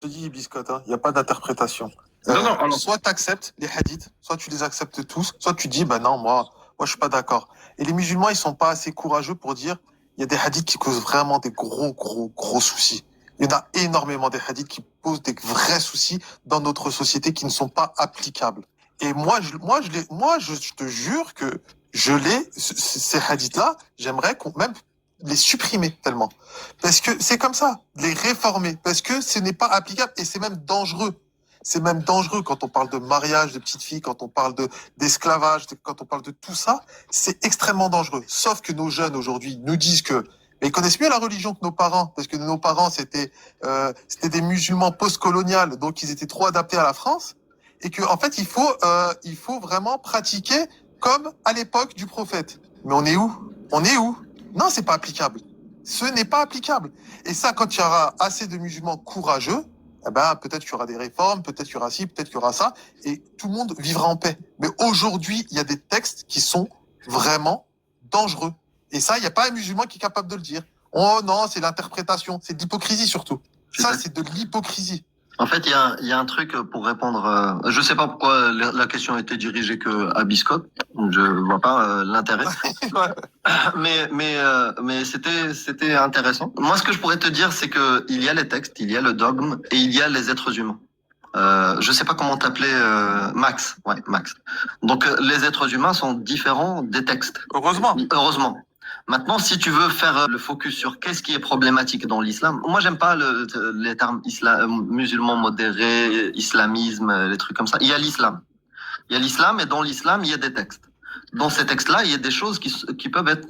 te dis, Biscotte, il n'y a pas d'interprétation. Non, non, alors, Soit tu acceptes les hadiths, soit tu les acceptes tous, soit tu dis, bah non, moi je suis pas d'accord. Et les musulmans, ils sont pas assez courageux pour dire, il y a des hadiths qui causent vraiment des gros soucis. Il y en a énormément des hadiths qui posent des vrais soucis dans notre société qui ne sont pas applicables. Et je te jure que ces hadiths-là, j'aimerais qu'on même les supprimer tellement. Parce que c'est comme ça, les réformer, parce que ce n'est pas applicable et c'est même dangereux. C'est même dangereux quand on parle de mariage de petites filles, quand on parle d'esclavage, quand on parle de tout ça, c'est extrêmement dangereux. Sauf que nos jeunes aujourd'hui nous disent que, mais ils connaissent mieux la religion que nos parents, parce que nos parents c'était des musulmans post-coloniales, donc ils étaient trop adaptés à la France, et que en fait il faut vraiment pratiquer comme à l'époque du prophète. Mais on est où? On est où? Non, c'est pas applicable. Ce n'est pas applicable. Et ça, quand il y aura assez de musulmans courageux, eh ben, peut-être qu'il y aura des réformes, peut-être qu'il y aura ci, peut-être qu'il y aura ça, et tout le monde vivra en paix. Mais aujourd'hui, il y a des textes qui sont vraiment dangereux. Et ça, il n'y a pas un musulman qui est capable de le dire. Oh non, c'est l'interprétation, c'est de l'hypocrisie surtout. Ça, c'est de l'hypocrisie. En fait, il y a un truc pour répondre. Je sais pas pourquoi la question était dirigée que à Biscotte. Je vois pas l'intérêt. Mais c'était intéressant. Moi, ce que je pourrais te dire, c'est que il y a les textes, il y a le dogme et il y a les êtres humains. Je sais pas comment t'appeler, Max. Ouais, Max. Donc les êtres humains sont différents des textes. Heureusement. Heureusement. Maintenant, si tu veux faire le focus sur qu'est-ce qui est problématique dans l'islam, moi j'aime pas les termes musulmans modérés, islamisme, les trucs comme ça. Il y a l'islam. Il y a l'islam et dans l'islam, il y a des textes. Dans ces textes-là, il y a des choses qui peuvent être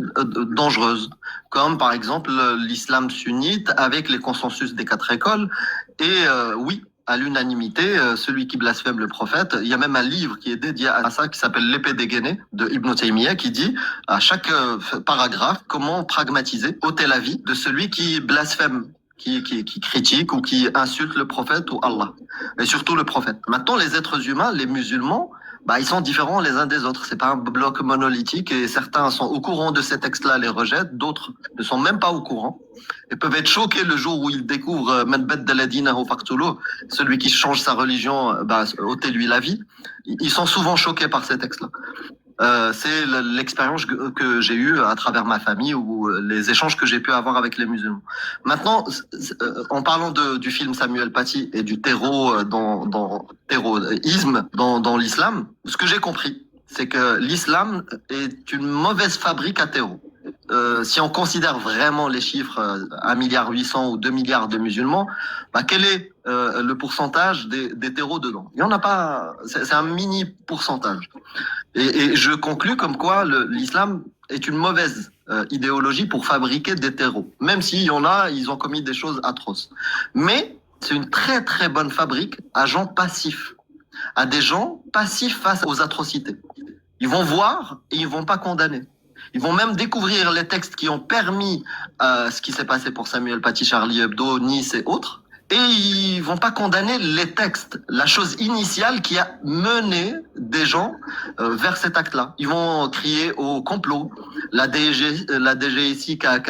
dangereuses, comme par exemple l'islam sunnite avec les consensus des 4 écoles. Et oui, à l'unanimité, celui qui blasphème le prophète. Il y a même un livre qui est dédié à ça, qui s'appelle L'épée dégainée, de Ibn Taymiyyah, qui dit à chaque paragraphe comment pragmatiser, ôter la vie de celui qui blasphème, qui critique ou qui insulte le prophète ou Allah. Et surtout le prophète. Maintenant, les êtres humains, les musulmans, ils sont différents les uns des autres. C'est pas un bloc monolithique et certains sont au courant de ces textes-là, les rejettent, d'autres ne sont même pas au courant et peuvent être choqués le jour où ils découvrent Man baddala dinahu faqtuluh, celui qui change sa religion, ôtez-lui la vie. Ils sont souvent choqués par ces textes-là. C'est l'expérience que j'ai eue à travers ma famille ou les échanges que j'ai pu avoir avec les musulmans. Maintenant, en parlant du film Samuel Paty et du terrorisme dans l'islam, ce que j'ai compris, c'est que l'islam est une mauvaise fabrique à terreau. Si on considère vraiment les chiffres 1,8 milliard ou 2 milliards de musulmans, quel est le pourcentage des terreaux dedans? Il y en a pas, c'est un mini pourcentage. Et je conclus comme quoi l'islam est une mauvaise idéologie pour fabriquer des terreaux. Même s'il y en a, ils ont commis des choses atroces. Mais c'est une très très bonne fabrique à gens passifs, à des gens passifs face aux atrocités. Ils vont voir et ils vont pas condamner. Ils vont même découvrir les textes qui ont permis ce qui s'est passé pour Samuel Paty, Charlie Hebdo, Nice et autres. Et ils vont pas condamner les textes, la chose initiale qui a mené des gens vers cet acte-là. Ils vont crier au complot. La DGSI qui a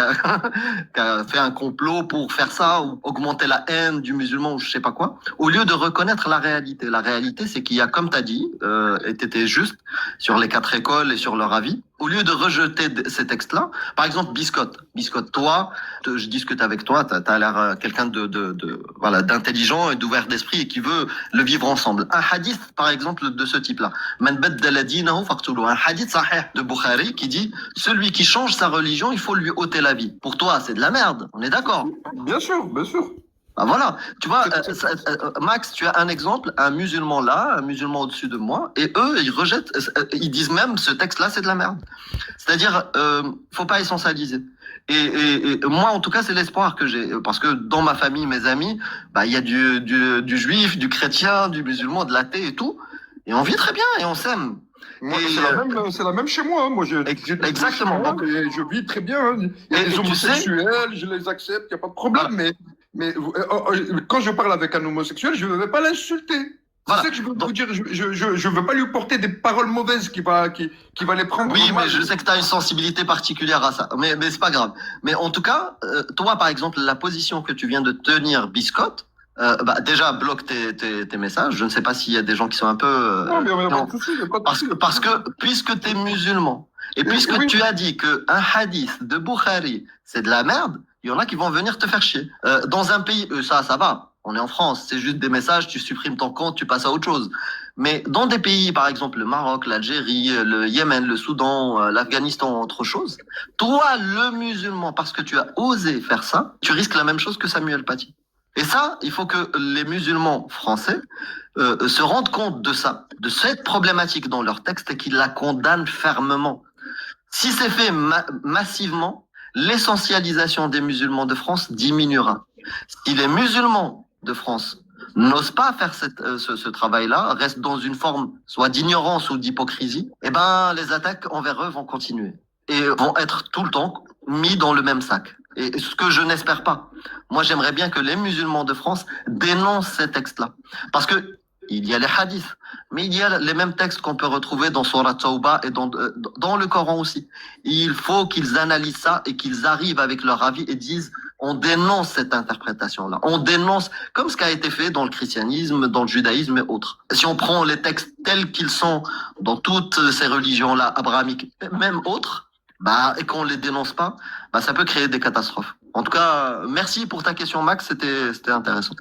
fait un complot pour faire ça, ou augmenter la haine du musulman, ou je sais pas quoi, au lieu de reconnaître la réalité. La réalité, c'est qu'il y a, comme t'as dit, et t'étais juste, sur les 4 écoles et sur leur avis, au lieu de rejeter ces textes-là, par exemple, Biscotte, toi, je discute avec toi, t'as l'air quelqu'un d'intelligent et d'ouvert d'esprit et qui veut le vivre ensemble. Un hadith, par exemple, de ce type-là. Man baddala dinahu faqtuluh. Un hadith sahih de Bukhari qui dit, celui qui change sa religion, il faut lui ôter la vie. Pour toi, c'est de la merde. On est d'accord? bien sûr, bien sûr. Voilà, tu vois, Max, tu as un exemple, un musulman là, un musulman au-dessus de moi, et eux, ils rejettent, ils disent même, ce texte-là, c'est de la merde. C'est-à-dire, faut pas essentialiser. Et moi, en tout cas, c'est l'espoir que j'ai, parce que dans ma famille, mes amis, il y a du juif, du chrétien, du musulman, de l'athée et tout, et on vit très bien et on s'aime. Moi, c'est la même chez moi. Hein. Moi, exactement. Donc, je vis très bien. Hein. Il y a des homosexuels, je les accepte, il n'y a pas de problème. Voilà. Mais quand je parle avec un homosexuel, je ne vais pas l'insulter. Voilà. C'est ça que je veux vous dire. Je ne veux pas lui porter des paroles mauvaises qui va les prendre. Oui, mais je sais que tu as une sensibilité particulière à ça. Mais c'est pas grave. Mais en tout cas, toi, par exemple, la position que tu viens de tenir, Biscotte, Déjà, bloque tes messages. Je ne sais pas s'il y a des gens qui sont un peu... Non, mais il n'y a pas non. de souci, il y a pas de Parce souci. que, parce que puisque tu es musulman, et puisque oui. tu as dit qu'un hadith de Bukhari, c'est de la merde, il y en a qui vont venir te faire chier. Dans un pays, ça va. On est en France, c'est juste des messages, tu supprimes ton compte, tu passes à autre chose. Mais dans des pays, par exemple le Maroc, l'Algérie, le Yémen, le Soudan, l'Afghanistan, autre chose, toi, le musulman, parce que tu as osé faire ça, tu risques la même chose que Samuel Paty. Et ça, il faut que les musulmans français se rendent compte de ça, de cette problématique dans leur texte et qu'ils la condamnent fermement. Si c'est fait massivement, l'essentialisation des musulmans de France diminuera. Si les musulmans de France n'osent pas faire ce travail-là, restent dans une forme soit d'ignorance ou d'hypocrisie, eh ben, les attaques envers eux vont continuer et vont être tout le temps mis dans le même sac. Et ce que je n'espère pas. Moi, j'aimerais bien que les musulmans de France dénoncent ces textes-là. Parce que il y a les hadiths, mais il y a les mêmes textes qu'on peut retrouver dans Surat Tawbah et dans le Coran aussi. Il faut qu'ils analysent ça et qu'ils arrivent avec leur avis et disent on dénonce cette interprétation-là. On dénonce, comme ce qui a été fait dans le christianisme, dans le judaïsme et autres. Si on prend les textes tels qu'ils sont dans toutes ces religions-là, abrahamiques, même autres, et qu'on les dénonce pas, ça peut créer des catastrophes. En tout cas, merci pour ta question, Max, c'était intéressant.